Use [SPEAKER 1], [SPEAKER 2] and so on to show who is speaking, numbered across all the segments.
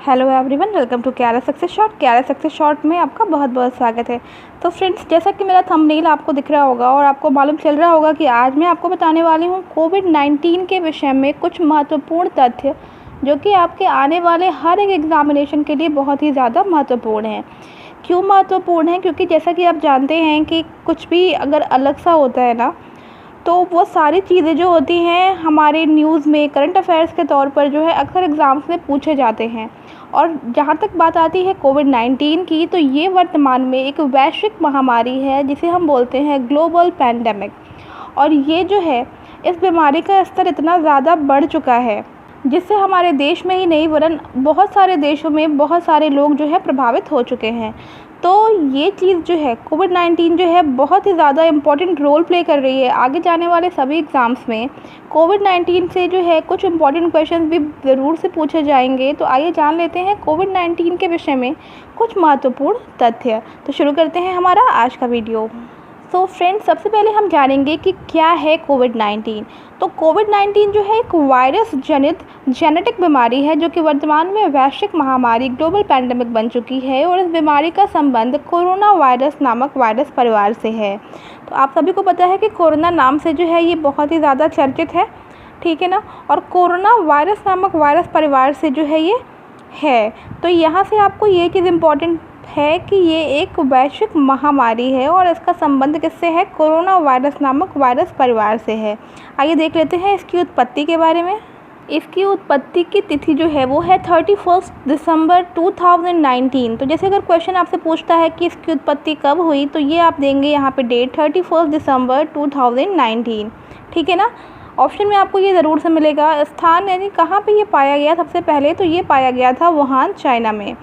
[SPEAKER 1] Hello everyone, welcome to क्यारा success short. क्यारा success short में आपका बहुत बहुत स्वागत है। तो फ्रेंड्स, जैसा कि मेरा थंबनेल आपको दिख रहा होगा और आपको मालूम चल रहा होगा कि आज मैं आपको बताने वाली हूँ कोविड-19 के विषय में कुछ महत्वपूर्ण तथ्य, जो कि आपके आने वाले हर एक एग्जामिनेशन के लिए बहुत ही ज़्यादा महत्वपूर्ण है। क्यों महत्वपूर्ण है? क्योंकि जैसा कि आप जानते हैं कि कुछ भी अगर अलग सा होता है ना, तो वो सारी चीज़ें जो होती हैं हमारे न्यूज़ में करंट अफेयर्स के तौर पर जो है अक्सर एग्ज़ाम्स में पूछे जाते हैं। और जहाँ तक बात आती है कोविड-19 की, तो ये वर्तमान में एक वैश्विक महामारी है जिसे हम बोलते हैं ग्लोबल पैंडेमिक। और ये जो है, इस बीमारी का स्तर इतना ज़्यादा बढ़ चुका है जिससे हमारे देश में ही नहीं वरन बहुत सारे देशों में बहुत सारे लोग जो है प्रभावित हो चुके हैं। तो ये चीज़ जो है कोविड-19 जो है बहुत ही ज़्यादा इम्पॉर्टेंट रोल प्ले कर रही है आगे जाने वाले सभी एग्ज़ाम्स में। कोविड-19 से जो है कुछ इम्पॉर्टेंट क्वेश्चंस भी ज़रूर से पूछे जाएंगे। तो आइए जान लेते हैं कोविड-19 के विषय में कुछ महत्वपूर्ण तथ्य। तो शुरू करते हैं हमारा आज का वीडियो। तो फ्रेंड्स, सबसे पहले हम जानेंगे कि क्या है कोविड-19। तो कोविड-19 जो है एक वायरस जनित जेनेटिक बीमारी है जो कि वर्तमान में वैश्विक महामारी ग्लोबल पैंडेमिक बन चुकी है। और इस बीमारी का संबंध कोरोना वायरस नामक वायरस परिवार से है। तो आप सभी को पता है कि कोरोना नाम से जो है ये बहुत ही ज़्यादा चर्चित है, ठीक है ना। और कोरोना वायरस नामक वायरस परिवार से जो है ये है। तो यहाँ से आपको ये चीज़ इम्पॉर्टेंट है कि ये एक वैश्विक महामारी है और इसका संबंध किससे है? कोरोना वायरस नामक वायरस परिवार से है। आइए देख लेते हैं इसकी उत्पत्ति के बारे में। इसकी उत्पत्ति की तिथि जो है वो है 31 दिसंबर 2019। तो जैसे अगर क्वेश्चन आपसे पूछता है कि इसकी उत्पत्ति कब हुई, तो ये आप देंगे यहाँ पे डेट 31 दिसंबर 2019, ठीक है ना। ऑप्शन में आपको ये ज़रूर से मिलेगा। स्थान यानी कहाँ पे ये पाया गया सबसे पहले, तो ये पाया गया था वुहान, चाइना में।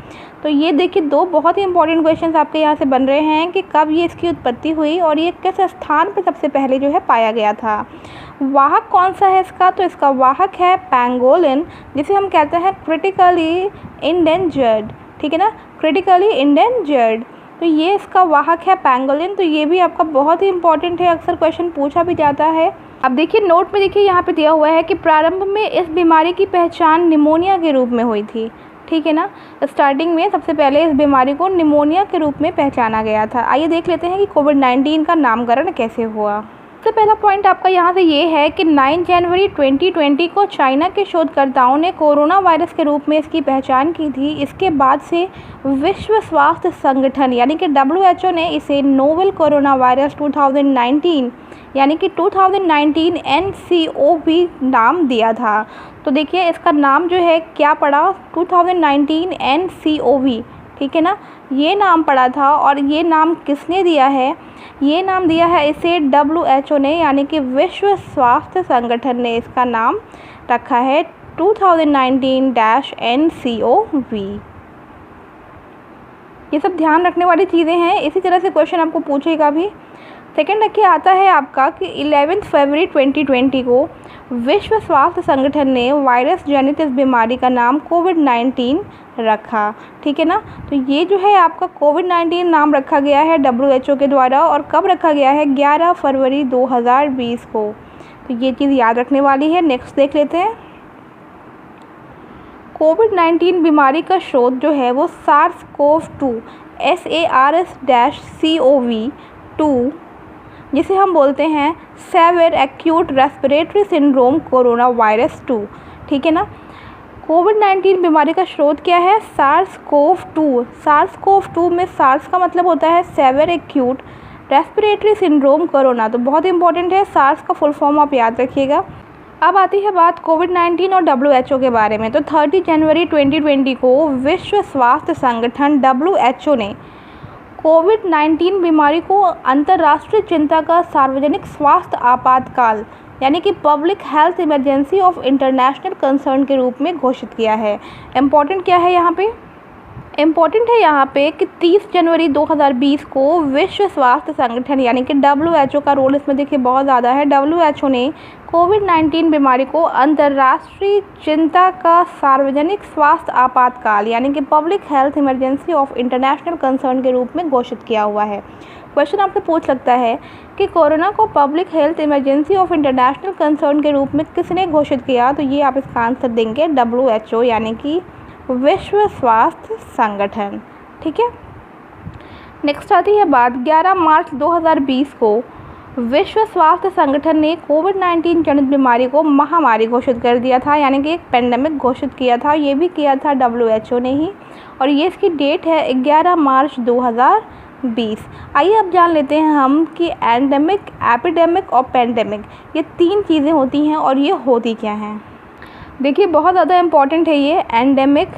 [SPEAKER 1] तो ये देखिए, दो बहुत ही इंपॉर्टेंट क्वेश्चंस आपके यहाँ से बन रहे हैं कि कब ये इसकी उत्पत्ति हुई और ये किस स्थान पे सबसे पहले जो है पाया गया था। वाहक कौन सा है इसका? तो इसका वाहक है पैंगोलिन, जिसे हम कहते हैं क्रिटिकली इंडेंजर्ड, ठीक है ना, क्रिटिकली इंडेंजर्ड। तो ये इसका वाहक है पैंगोलिन। तो ये भी आपका बहुत ही इंपॉर्टेंट है, अक्सर क्वेश्चन पूछा भी जाता है। अब देखिए नोट में देखिए यहाँ पे दिया हुआ है कि प्रारंभ में इस बीमारी की पहचान निमोनिया के रूप में हुई थी, ठीक है ना। स्टार्टिंग में सबसे पहले इस बीमारी को निमोनिया के रूप में पहचाना गया था। आइए देख लेते हैं कि कोविड-19 का नामकरण कैसे हुआ। सबसे पहला पॉइंट आपका यहाँ से ये है कि 9 जनवरी 2020 को चाइना के शोधकर्ताओं ने कोरोना वायरस के रूप में इसकी पहचान की थी। इसके बाद से विश्व स्वास्थ्य संगठन यानी कि WHO ने इसे नोवेल कोरोना वायरस 2019 यानी कि 2019 NCOV नाम दिया था। तो देखिए इसका नाम जो है क्या पड़ा? 2019 NCOV, ठीक है ना, ये नाम पड़ा था। और ये नाम किसने दिया है? ये नाम दिया है इसे WHO ने, यानी कि विश्व स्वास्थ्य संगठन ने इसका नाम रखा है 2019-NCOV। ये सब ध्यान रखने वाली चीज़ें हैं। इसी तरह से क्वेश्चन आपको पूछेगा भी। सेकेंड देखिए आता है आपका कि 11 फरवरी 2020 को विश्व स्वास्थ्य संगठन ने वायरस जनित इस बीमारी का नाम कोविड-19 रखा, ठीक है ना। तो ये जो है आपका कोविड-19 नाम रखा गया है WHO के द्वारा। और कब रखा गया है? 11 फरवरी 2020 को। तो ये चीज़ याद रखने वाली है। नेक्स्ट देख लेते हैं। कोविड-19 बीमारी का स्रोत जो है वो SARS-CoV-2 SARS-CoV-2 जिसे हम बोलते हैं severe acute respiratory syndrome corona virus 2, ठीक है ना। कोविड-19 बीमारी का स्रोत क्या है? SARS-CoV-2। SARS-CoV-2 में SARS का मतलब होता है severe acute respiratory syndrome corona. तो बहुत इंपॉर्टेंट है, SARS का फुल फॉर्म आप याद रखिएगा। अब आती है बात कोविड-19 और WHO के बारे में। तो 30 जनवरी 2020 को विश्व स्वास्थ्य संगठन WHO ने कोविड-19 बीमारी को अंतर्राष्ट्रीय चिंता का सार्वजनिक स्वास्थ्य आपातकाल यानी कि public health emergency of international concern के रूप में घोषित किया है। इम्पॉर्टेंट क्या है यहाँ पे? इम्पॉर्टेंट है यहाँ पे कि 30 जनवरी 2020 को विश्व स्वास्थ्य संगठन यानी कि WHO का रोल इसमें देखिए बहुत ज़्यादा है। WHO ने कोविड-19 बीमारी को अंतर्राष्ट्रीय चिंता का सार्वजनिक स्वास्थ्य आपातकाल यानी कि public health emergency of international concern के रूप में घोषित किया हुआ है। क्वेश्चन आपसे पूछ सकता है कि कोरोना को public health emergency of international concern के रूप में किसने घोषित किया? तो ये आप इसका आंसर देंगे WHO यानी कि विश्व स्वास्थ्य संगठन। ठीक है। नेक्स्ट आती है बात 11 मार्च 2020 को विश्व स्वास्थ्य संगठन ने कोविड-19 जनित बीमारी को महामारी घोषित कर दिया था, यानी कि एक पेंडेमिक घोषित किया था। ये भी किया था WHO ने ही, और ये इसकी डेट है 11 मार्च 2020। आइए अब जान लेते हैं हम कि एंडेमिक, एपिडेमिक और पेंडेमिक ये 3 चीज़ें होती हैं और ये होती क्या हैं। देखिए बहुत ज़्यादा इम्पॉर्टेंट है ये एंडेमिक,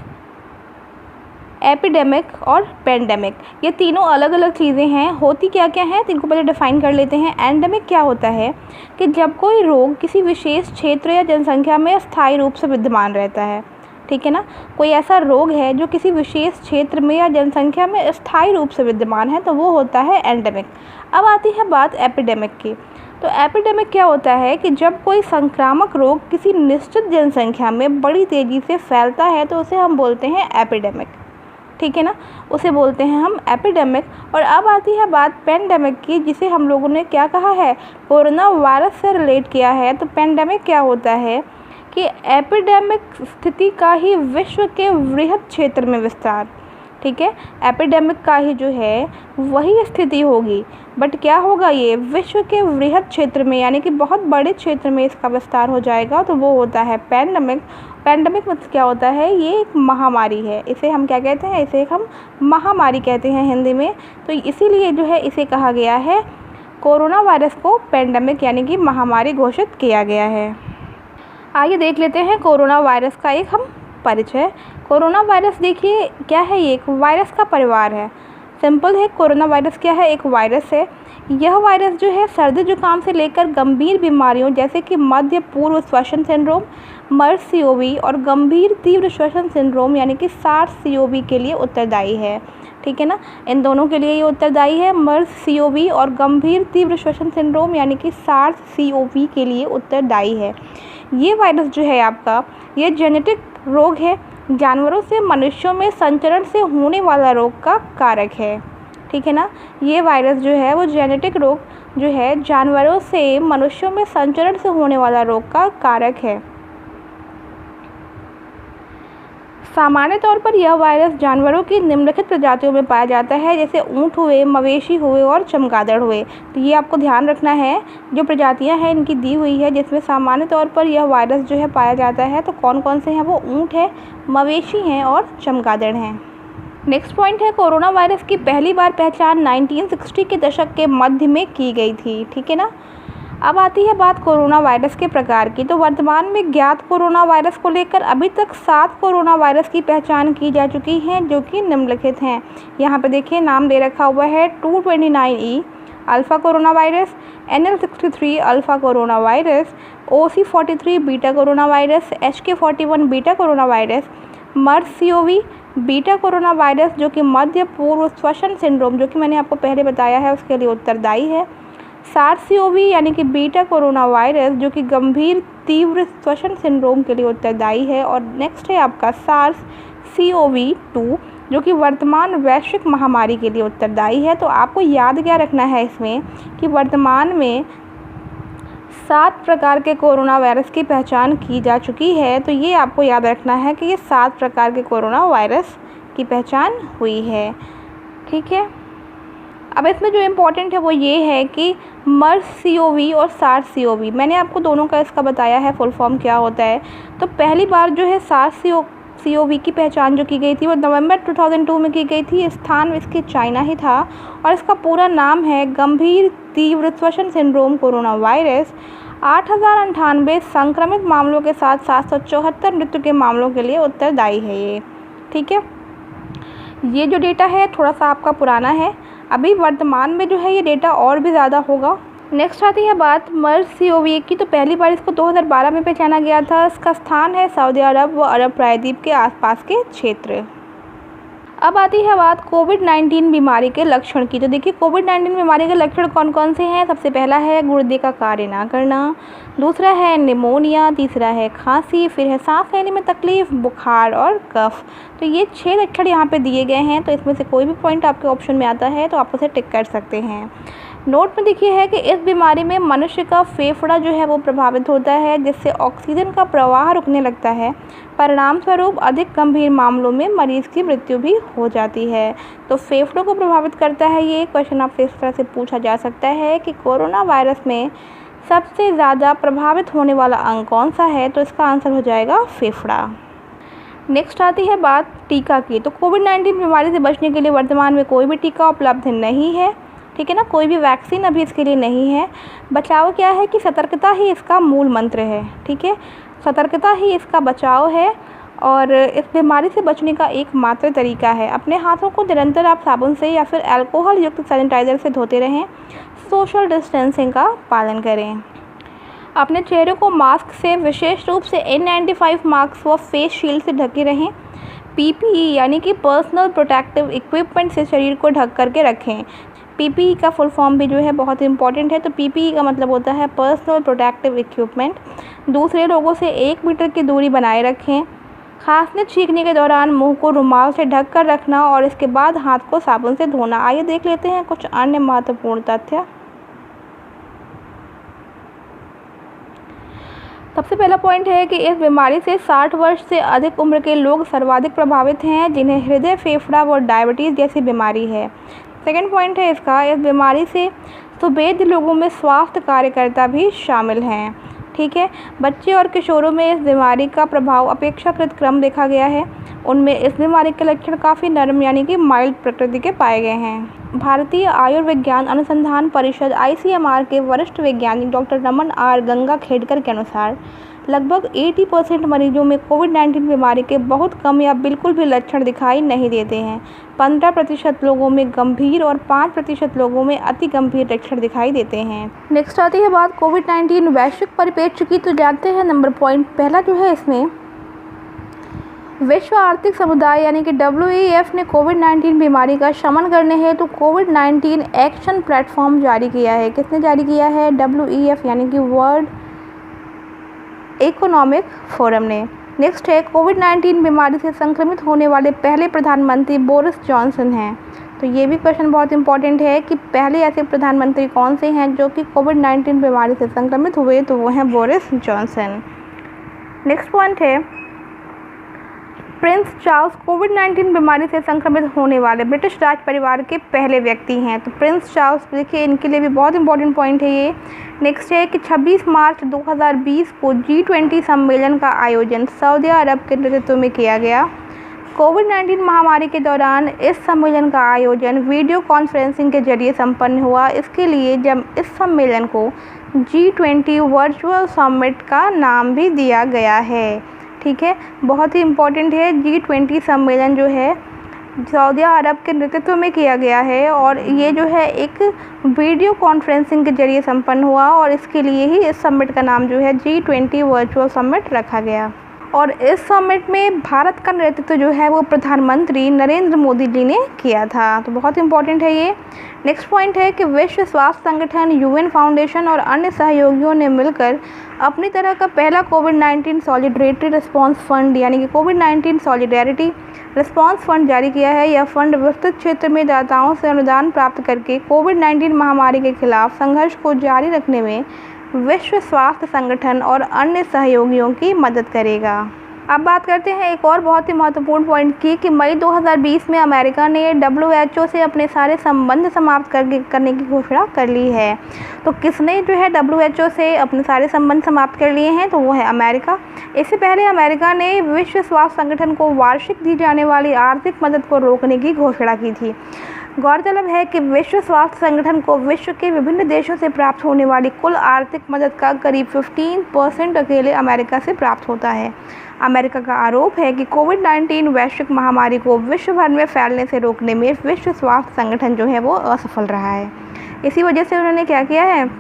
[SPEAKER 1] एपिडेमिक और पेंडेमिक, ये तीनों अलग अलग चीज़ें हैं। होती क्या क्या हैं तो इनको पहले डिफ़ाइन कर लेते हैं। एंडेमिक क्या होता है कि जब कोई रोग किसी विशेष क्षेत्र या जनसंख्या में स्थायी रूप से विद्यमान रहता है। ठीक है ना, कोई ऐसा रोग है जो किसी विशेष क्षेत्र में या जनसंख्या में स्थायी रूप से विद्यमान है, तो वो होता है एंडेमिक। अब आती है बात एपिडेमिक की। तो एपिडेमिक क्या होता है कि जब कोई संक्रामक रोग किसी निश्चित जनसंख्या में बड़ी तेज़ी से फैलता है तो उसे हम बोलते हैं एपिडेमिक। ठीक है ना, उसे बोलते हैं हम एपिडेमिक। और अब आती है बात पेंडेमिक की, जिसे हम लोगों ने क्या कहा है, कोरोना वायरस से रिलेट किया है। तो पेंडेमिक क्या होता है कि एपिडेमिक स्थिति का ही विश्व के वृहद क्षेत्र में विस्तार। ठीक है, एपिडेमिक का ही जो है वही स्थिति होगी, बट क्या होगा, ये विश्व के वृहद क्षेत्र में, यानी कि बहुत बड़े क्षेत्र में इसका विस्तार हो जाएगा, तो वो होता है पेंडेमिक। पेंडेमिक मतलब क्या होता है, ये एक महामारी है। इसे हम क्या कहते हैं, इसे हम महामारी कहते हैं हिंदी में। तो इसीलिए जो है इसे कहा गया है, कोरोना वायरस को पेंडेमिक यानी कि महामारी घोषित किया गया है। आइए देख लेते हैं कोरोना वायरस का एक हम परिचय। कोरोना वायरस देखिए क्या है, ये एक वायरस का परिवार है। सिंपल है, कोरोना वायरस क्या है, एक वायरस है। यह वायरस जो है सर्दी जुकाम से लेकर गंभीर बीमारियों जैसे कि मध्य पूर्व श्वसन सिंड्रोम मर्स CoV और गंभीर तीव्र श्वसन सिंड्रोम यानी कि सार्स CoV के लिए उत्तरदायी है। ठीक है ना, इन दोनों के लिए ये उत्तरदायी है, मर्स CoV और गंभीर तीव्र श्वसन सिंड्रोम यानी कि सार्स CoV के लिए उत्तरदायी है। ये वायरस जो है आपका, ये जेनेटिक रोग है, जानवरों से मनुष्यों में संचरण से होने वाला रोग का कारक है। ठीक है ना, ये वायरस जो है वो जेनेटिक रोग जो है जानवरों से मनुष्यों में संचरण से होने वाला रोग का कारक है। सामान्य तौर पर यह वायरस जानवरों की निम्नलिखित प्रजातियों में पाया जाता है, जैसे ऊँट हुए, मवेशी हुए और चमगादड़ हुए। तो ये आपको ध्यान रखना है, जो प्रजातियां हैं इनकी दी हुई है जिसमें सामान्य तौर पर यह वायरस जो है पाया जाता है। तो कौन कौन से हैं, वो ऊँट है, मवेशी हैं और चमगादड़ हैं। नेक्स्ट पॉइंट है, कोरोना वायरस की पहली बार पहचान 1960 के दशक के मध्य में की गई थी। ठीक है ना, अब आती है बात कोरोना वायरस के प्रकार की। तो वर्तमान में ज्ञात कोरोना वायरस को लेकर अभी तक 7 कोरोना वायरस की पहचान की जा चुकी हैं, जो कि निम्नलिखित हैं। यहाँ पे देखिए नाम दे रखा हुआ है 229E alpha corona virus, NL63 alpha corona virus, OC43 beta corona virus, HK41 beta corona virus, MERS CoV beta corona virus जो कि मध्य पूर्व श्वसन सिंड्रोम, जो कि मैंने आपको पहले बताया है, उसके लिए उत्तरदायी है, सार्स CoV यानी कि बीटा कोरोना वायरस जो कि गंभीर तीव्र श्वसन सिंड्रोम के लिए उत्तरदायी है, और नेक्स्ट है आपका सार्स CoV-2 जो कि वर्तमान वैश्विक महामारी के लिए उत्तरदायी है। तो आपको याद क्या रखना है इसमें कि वर्तमान में 7 प्रकार के कोरोना वायरस की पहचान की जा चुकी है। तो ये आपको याद रखना है कि ये 7 प्रकार के कोरोना वायरस की पहचान हुई है। ठीक है, अब इसमें जो इम्पोर्टेंट है वो ये है कि मर्स CoV और सार्स CoV, मैंने आपको दोनों का इसका बताया है फुल फॉर्म क्या होता है। तो पहली बार जो है सार्स CoV की पहचान जो की गई थी वो नवंबर 2002 में की गई थी। स्थान इसके चाइना ही था और इसका पूरा नाम है गंभीर तीव्र श्वसन सिंड्रोम कोरोना वायरस। 8098 संक्रमित मामलों के साथ 774 मृत्यु के मामलों के लिए उत्तरदायी है ये। ठीक है, ये जो डेटा है थोड़ा सा आपका पुराना है, अभी वर्तमान में जो है ये डेटा और भी ज़्यादा होगा। नेक्स्ट आती है बात मर्स CoV की। तो पहली बार इसको 2012 में पहचाना गया था। इसका स्थान है सऊदी अरब व अरब प्रायद्वीप के आसपास के क्षेत्र। अब आती है बात कोविड-19 बीमारी के लक्षण की। तो देखिए कोविड-19 बीमारी के लक्षण कौन कौन से हैं। सबसे पहला है गुर्दे का कार्य ना करना, दूसरा है निमोनिया, तीसरा है खांसी, फिर है सांस लेने में तकलीफ, बुखार और कफ। तो ये 6 लक्षण यहाँ पे दिए गए हैं। तो इसमें से कोई भी पॉइंट आपके ऑप्शन में आता है तो आप उसे टिक कर सकते हैं। नोट में देखिए है कि इस बीमारी में मनुष्य का फेफड़ा जो है वो प्रभावित होता है, जिससे ऑक्सीजन का प्रवाह रुकने लगता है। परिणाम स्वरूप अधिक गंभीर मामलों में मरीज की मृत्यु भी हो जाती है। तो फेफड़ों को प्रभावित करता है, ये क्वेश्चन आपसे इस तरह से पूछा जा सकता है कि कोरोना वायरस में सबसे ज़्यादा प्रभावित होने वाला अंग कौन सा है, तो इसका आंसर हो जाएगा फेफड़ा। नेक्स्ट आती है बात टीका की। तो कोविड-19 बीमारी से बचने के लिए वर्तमान में कोई भी टीका उपलब्ध नहीं है, ठीक है ना, कोई भी वैक्सीन अभी इसके लिए नहीं है। बचाव क्या है कि सतर्कता ही इसका मूल मंत्र है, ठीक है, सतर्कता ही इसका बचाव है और इस बीमारी से बचने का एकमात्र तरीका है। अपने हाथों को निरंतर आप साबुन से या फिर अल्कोहल युक्त सैनिटाइज़र से धोते रहें, सोशल डिस्टेंसिंग का पालन करें, अपने चेहरे को मास्क से, विशेष रूप से N95 मास्क व फेस शील्ड से ढके रहें। PPE यानी कि पर्सनल प्रोटेक्टिव इक्विपमेंट से शरीर को ढक करके रखें। PPE का फुल फॉर्म भी जो है बहुत इंपॉर्टेंट है। तो PPE का मतलब होता है पर्सनल प्रोटेक्टिव इक्विपमेंट। दूसरे लोगों से 1 मीटर की दूरी बनाए रखें। खांसने छींकने के दौरान मुंह को रुमाल से ढक कर रखना और इसके बाद हाथ को साबुन से धोना। आइए देख लेते हैं कुछ अन्य महत्वपूर्ण तथ्य। सबसे पहला पॉइंट है कि इस बीमारी से 60 वर्ष से अधिक उम्र के लोग सर्वाधिक प्रभावित हैं, जिन्हें हृदय, फेफड़ा व डायबिटीज़ जैसी बीमारी है। सेकेंड पॉइंट है इसका, इस बीमारी से सुबेद लोगों में स्वास्थ्य कार्यकर्ता भी शामिल हैं, ठीक है। बच्चे और किशोरों में इस बीमारी का प्रभाव अपेक्षाकृत कम देखा गया है। उनमें इस बीमारी के लक्षण काफ़ी नरम यानी कि माइल्ड प्रकृति के पाए गए हैं। भारतीय आयुर्विज्ञान अनुसंधान परिषद ICMR के वरिष्ठ वैज्ञानिक डॉक्टर रमन आर गंगाखेडकर के अनुसार लगभग 80% मरीजों में कोविड-19 बीमारी के बहुत कम या बिल्कुल भी लक्षण दिखाई नहीं देते हैं। 15% लोगों में गंभीर और 5% लोगों में अति गंभीर लक्षण दिखाई देते हैं। नेक्स्ट आती है बात कोविड-19 वैश्विक परिप्रेक्ष्य की। तो जानते हैं नंबर पॉइंट पहला जो है इसमें, विश्व आर्थिक समुदाय यानी कि WEF ने कोविड-19 बीमारी का शमन करने हेतु कोविड-19 एक्शन प्लेटफॉर्म जारी किया है। किसने जारी किया है? WEF यानी कि वर्ल्ड इकोनॉमिक फोरम ने। नेक्स्ट है, कोविड-19 बीमारी से संक्रमित होने वाले पहले प्रधानमंत्री बोरिस जॉनसन हैं। तो ये भी क्वेश्चन बहुत इंपॉर्टेंट है कि पहले ऐसे प्रधानमंत्री कौन से हैं जो कि कोविड-19 बीमारी से संक्रमित हुए, तो वो हैं बोरिस जॉनसन। नेक्स्ट पॉइंट है, प्रिंस चार्ल्स कोविड-19 बीमारी से संक्रमित होने वाले ब्रिटिश राज परिवार के पहले व्यक्ति हैं। तो प्रिंस चार्ल्स, देखिए इनके लिए भी बहुत इंपॉर्टेंट पॉइंट है ये। नेक्स्ट है कि 26 मार्च 2020 को G20 सम्मेलन का आयोजन सऊदी अरब के नेतृत्व में किया गया। कोविड-19 महामारी के दौरान इस सम्मेलन का आयोजन वीडियो कॉन्फ्रेंसिंग के जरिए संपन्न हुआ। इसके लिए जब इस सम्मेलन को G20 वर्चुअल समिट का नाम भी दिया गया है, ठीक है, बहुत ही इम्पोर्टेंट है। G20 सम्मेलन जो है सऊदी अरब के नेतृत्व में किया गया है और ये जो है एक वीडियो कॉन्फ्रेंसिंग के जरिए संपन्न हुआ और इसके लिए ही इस समिट का नाम जो है G20 वर्चुअल समिट रखा गया। और इस समिट में भारत का नेतृत्व जो है वो प्रधानमंत्री नरेंद्र मोदी जी ने किया था। तो बहुत इंपॉर्टेंट है ये। नेक्स्ट पॉइंट है कि विश्व स्वास्थ्य संगठन, UN फाउंडेशन और अन्य सहयोगियों ने मिलकर अपनी तरह का पहला कोविड-19 सॉलिडेरिटी रिस्पांस फंड यानी कि कोविड-19 सॉलिडेरिटी रिस्पांस फंड जारी किया है। यह फंड विस्तृत क्षेत्र में दाताओं से अनुदान प्राप्त करके कोविड-19 महामारी के खिलाफ संघर्ष को जारी रखने में विश्व स्वास्थ्य संगठन और अन्य सहयोगियों की मदद करेगा। अब बात करते हैं एक और बहुत ही महत्वपूर्ण पॉइंट की कि मई 2020 में अमेरिका ने WHO से अपने सारे संबंध समाप्त करने की घोषणा कर ली है। तो किसने जो है WHO से अपने सारे संबंध समाप्त कर लिए हैं? तो वो है अमेरिका। इससे पहले अमेरिका ने विश्व स्वास्थ्य संगठन को वार्षिक दी जाने वाली आर्थिक मदद को रोकने की घोषणा की थी। गौरतलब है कि विश्व स्वास्थ्य संगठन को विश्व के विभिन्न देशों से प्राप्त होने वाली कुल आर्थिक मदद का करीब 15% अकेले अमेरिका से प्राप्त होता है। अमेरिका का आरोप है कि कोविड-19 वैश्विक महामारी को विश्व भर में फैलने से रोकने में विश्व स्वास्थ्य संगठन जो है वो असफल रहा है। इसी वजह से उन्होंने क्या किया है,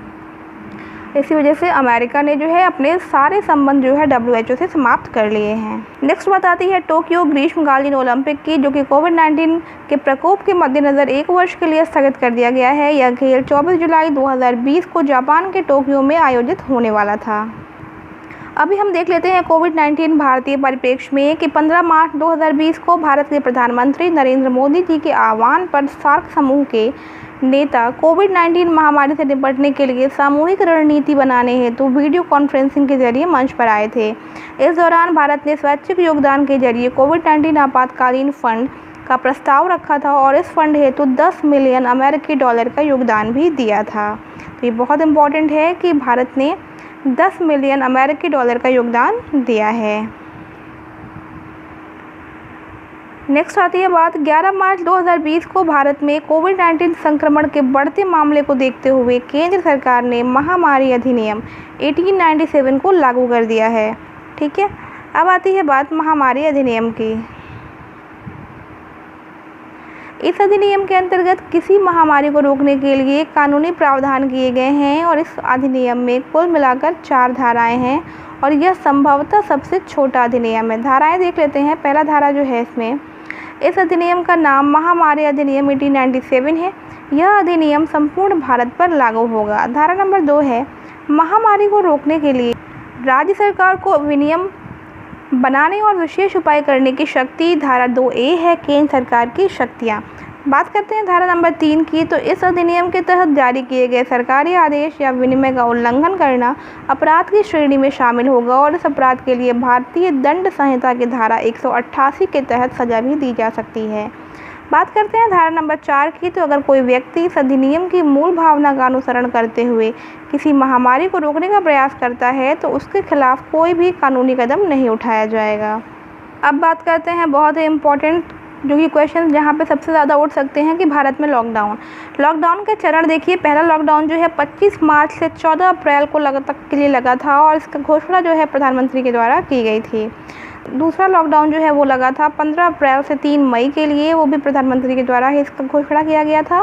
[SPEAKER 1] इसी वजह से अमेरिका ने जो है अपने सारे संबंध जो है WHO से समाप्त कर लिए हैं। नेक्स्ट बात आती है टोक्यो ग्रीष्मकालीन ओलंपिक की, जो कि कोविड-19 के प्रकोप के मद्देनज़र 1 वर्ष के लिए स्थगित कर दिया गया है। यह खेल 24 जुलाई 2020 को जापान के टोक्यो में आयोजित होने वाला था। अभी हम देख लेते हैं कोविड-19 भारतीय परिप्रेक्ष्य में कि 15 मार्च 2020 को भारत के प्रधानमंत्री नरेंद्र मोदी जी के आह्वान पर सार्क समूह के नेता कोविड-19 महामारी से निपटने के लिए सामूहिक रणनीति बनाने हेतु वीडियो कॉन्फ्रेंसिंग के जरिए मंच पर आए थे। इस दौरान भारत ने स्वैच्छिक योगदान के जरिए कोविड-19 आपातकालीन फंड का प्रस्ताव रखा था और इस फंड हेतु 10 मिलियन अमेरिकी डॉलर का योगदान भी दिया था। तो ये बहुत इम्पोर्टेंट है कि भारत ने 10 मिलियन अमेरिकी डॉलर का योगदान दिया है। नेक्स्ट आती है बात 11 मार्च 2020 को भारत में कोविड-19 संक्रमण के बढ़ते मामले को देखते हुए केंद्र सरकार ने महामारी अधिनियम 1897 को लागू कर दिया है। ठीक है, अब आती है बात महामारी अधिनियम की। इस अधिनियम के अंतर्गत किसी महामारी को रोकने के लिए कानूनी प्रावधान किए गए हैं और इस अधिनियम में कुल मिलाकर 4 धाराएं हैं और यह संभवतः सबसे छोटा अधिनियम है। धाराएं देख लेते हैं। पहला धारा जो है इसमें, इस अधिनियम का नाम महामारी अधिनियम 1897 है। यह अधिनियम संपूर्ण भारत पर लागू होगा। धारा नंबर 2 है, महामारी को रोकने के लिए राज्य सरकार को विनियम बनाने और विशेष उपाय करने की शक्ति। धारा 2A है, केंद्र सरकार की शक्तियाँ। बात करते हैं धारा नंबर 3 की। तो इस अधिनियम के तहत जारी किए गए सरकारी आदेश या विनिमय का उल्लंघन करना अपराध की श्रेणी में शामिल होगा और इस अपराध के लिए भारतीय दंड संहिता की धारा 188 के तहत सजा भी दी जा सकती है। बात करते हैं धारा नंबर 4 की। तो अगर कोई व्यक्ति इस अधिनियम की मूल भावना का अनुसरण करते हुए किसी महामारी को रोकने का प्रयास करता है तो उसके खिलाफ कोई भी कानूनी कदम नहीं उठाया जाएगा। अब बात करते हैं बहुत ही इम्पोर्टेंट जो कि क्वेश्चन जहाँ पे सबसे ज़्यादा उठ सकते हैं कि भारत में लॉकडाउन के चरण देखिए। पहला लॉकडाउन जो है 25 मार्च से 14 अप्रैल को तक के लिए लगा था और इसका घोषणा जो है प्रधानमंत्री के द्वारा की गई थी। दूसरा लॉकडाउन जो है वो लगा था 15 अप्रैल से 3 मई के लिए, वो भी प्रधानमंत्री के द्वारा ही इसका घोषणा किया गया था।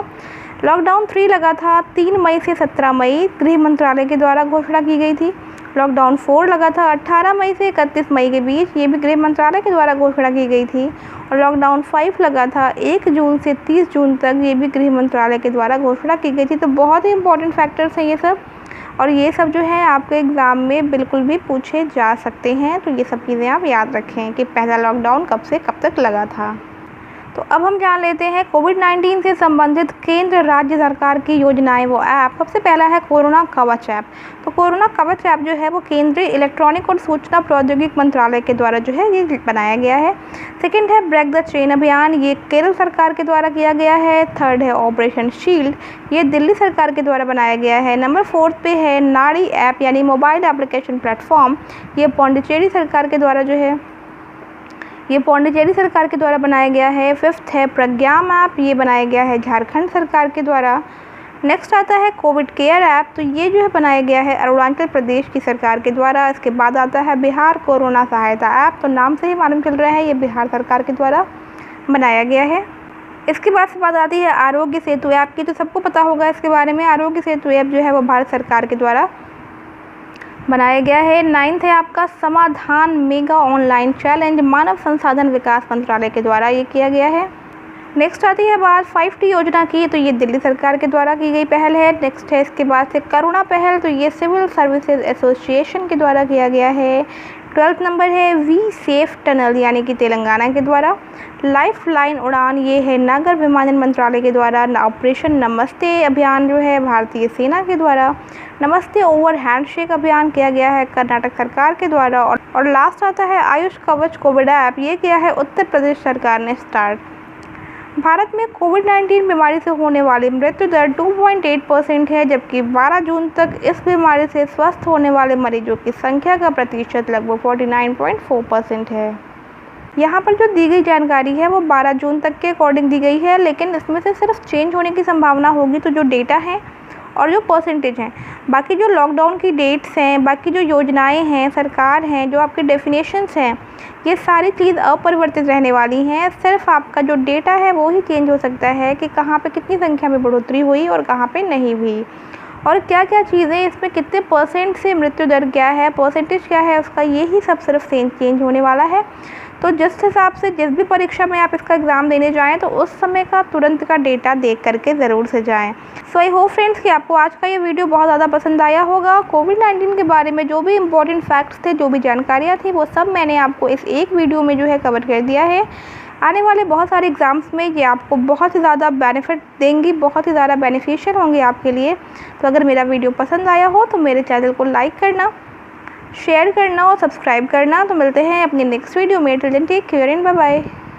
[SPEAKER 1] लॉकडाउन 3 लगा था 3 मई से 17 मई, गृह मंत्रालय के द्वारा घोषणा की गई थी। लॉकडाउन 4 लगा था 18 मई से 31 मई के बीच, ये भी गृह मंत्रालय के द्वारा घोषणा की गई थी। और लॉकडाउन 5 लगा था 1 जून से 30 जून तक, ये भी गृह मंत्रालय के द्वारा घोषणा की गई थी। तो बहुत ही इंपॉर्टेंट फैक्टर्स हैं ये सब, और ये सब जो है आपके एग्ज़ाम में बिल्कुल भी पूछे जा सकते हैं। तो ये सब चीज़ें आप याद रखें कि पहला लॉकडाउन कब से कब तक लगा था। तो अब हम जान लेते हैं कोविड-19 से संबंधित केंद्र राज्य सरकार की योजनाएं वो ऐप। सबसे पहला है कोरोना कवच ऐप। तो कोरोना कवच ऐप जो है वो केंद्रीय इलेक्ट्रॉनिक और सूचना प्रौद्योगिकी मंत्रालय के द्वारा जो है ये बनाया गया है। सेकंड है ब्रेक द चेन अभियान, ये केरल सरकार के द्वारा किया गया है। थर्ड है ऑपरेशन शील्ड, ये दिल्ली सरकार के द्वारा बनाया गया है। नंबर 4 पे है नाड़ी ऐप यानी मोबाइल एप्लीकेशन प्लेटफॉर्म, ये पौंडीचेरी सरकार के द्वारा बनाया गया है। 5th है प्रज्ञाम ऐप, ये बनाया गया है झारखंड सरकार के द्वारा। नेक्स्ट आता है कोविड केयर ऐप, तो ये जो है बनाया गया है अरुणाचल प्रदेश की सरकार के द्वारा। इसके बाद आता है बिहार कोरोना सहायता ऐप, तो नाम से ही मालूम चल रहा है ये बिहार सरकार के द्वारा बनाया गया है। इसके बाद से बात आती है आरोग्य सेतु ऐप की, तो सबको पता होगा इसके बारे में। आरोग्य सेतु ऐप जो है वो भारत सरकार के द्वारा बनाया गया है। 9th है आपका समाधान मेगा ऑनलाइन चैलेंज, मानव संसाधन विकास मंत्रालय के द्वारा ये किया गया है। नेक्स्ट आती है बात 5T योजना की, तो ये दिल्ली सरकार के द्वारा की गई पहल है। नेक्स्ट है इसके बाद से करुणा पहल, तो ये सिविल सर्विसेज एसोसिएशन के द्वारा किया गया है। 12th नंबर है वी सेफ टनल यानी कि तेलंगाना के द्वारा। लाइफ लाइन उड़ान, ये है नागर विमानन मंत्रालय के द्वारा। ऑपरेशन नमस्ते अभियान जो है भारतीय सेना के द्वारा। नमस्ते ओवर हैंडशेक अभियान किया गया है कर्नाटक सरकार के द्वारा। और लास्ट आता है आयुष कवच कोविड ऐप, ये किया है उत्तर प्रदेश सरकार ने स्टार्ट। भारत में कोविड-19 बीमारी से होने वाली मृत्यु दर 2.8% है, जबकि 12 जून तक इस बीमारी से स्वस्थ होने वाले मरीजों की संख्या का प्रतिशत लगभग 49.4% है। यहाँ पर जो दी गई जानकारी है वो 12 जून तक के अकॉर्डिंग दी गई है, लेकिन इसमें से सिर्फ चेंज होने की संभावना होगी। तो जो डेटा है और जो परसेंटेज हैं, बाकी जो लॉकडाउन की डेट्स हैं, बाकी जो योजनाएं हैं सरकार हैं, जो आपके डेफिनेशंस हैं, ये सारी चीज़ अपरिवर्तित रहने वाली हैं। सिर्फ आपका जो डेटा है वो ही चेंज हो सकता है कि कहाँ पे कितनी संख्या में बढ़ोतरी हुई और कहाँ पे नहीं हुई, और क्या क्या चीज़ें इसमें कितने परसेंट से मृत्यु दर क्या है, परसेंटेज क्या है उसका, यही सब सिर्फ चेंज होने वाला है। तो जिस हिसाब से जिस भी परीक्षा में आप इसका एग्ज़ाम देने जाएँ तो उस समय का तुरंत का डेटा देख करके ज़रूर से जाएँ। सो आई होप फ्रेंड्स कि आपको आज का ये वीडियो बहुत ज़्यादा पसंद आया होगा। कोविड-19 के बारे में जो भी इम्पोर्टेंट फैक्ट्स थे, जो भी जानकारियाँ थी, वो सब मैंने आपको इस एक वीडियो में जो है कवर कर दिया है। आने वाले बहुत सारे एग्ज़ाम्स में ये आपको बहुत ही ज़्यादा बेनिफिट देंगी, बहुत ही ज़्यादा बेनिफिशियल होंगे आपके लिए। तो अगर मेरा वीडियो पसंद आया हो तो मेरे चैनल को लाइक करना, शेयर करना और सब्सक्राइब करना। तो मिलते हैं अपनी नेक्स्ट वीडियो में। Till then take care and bye bye.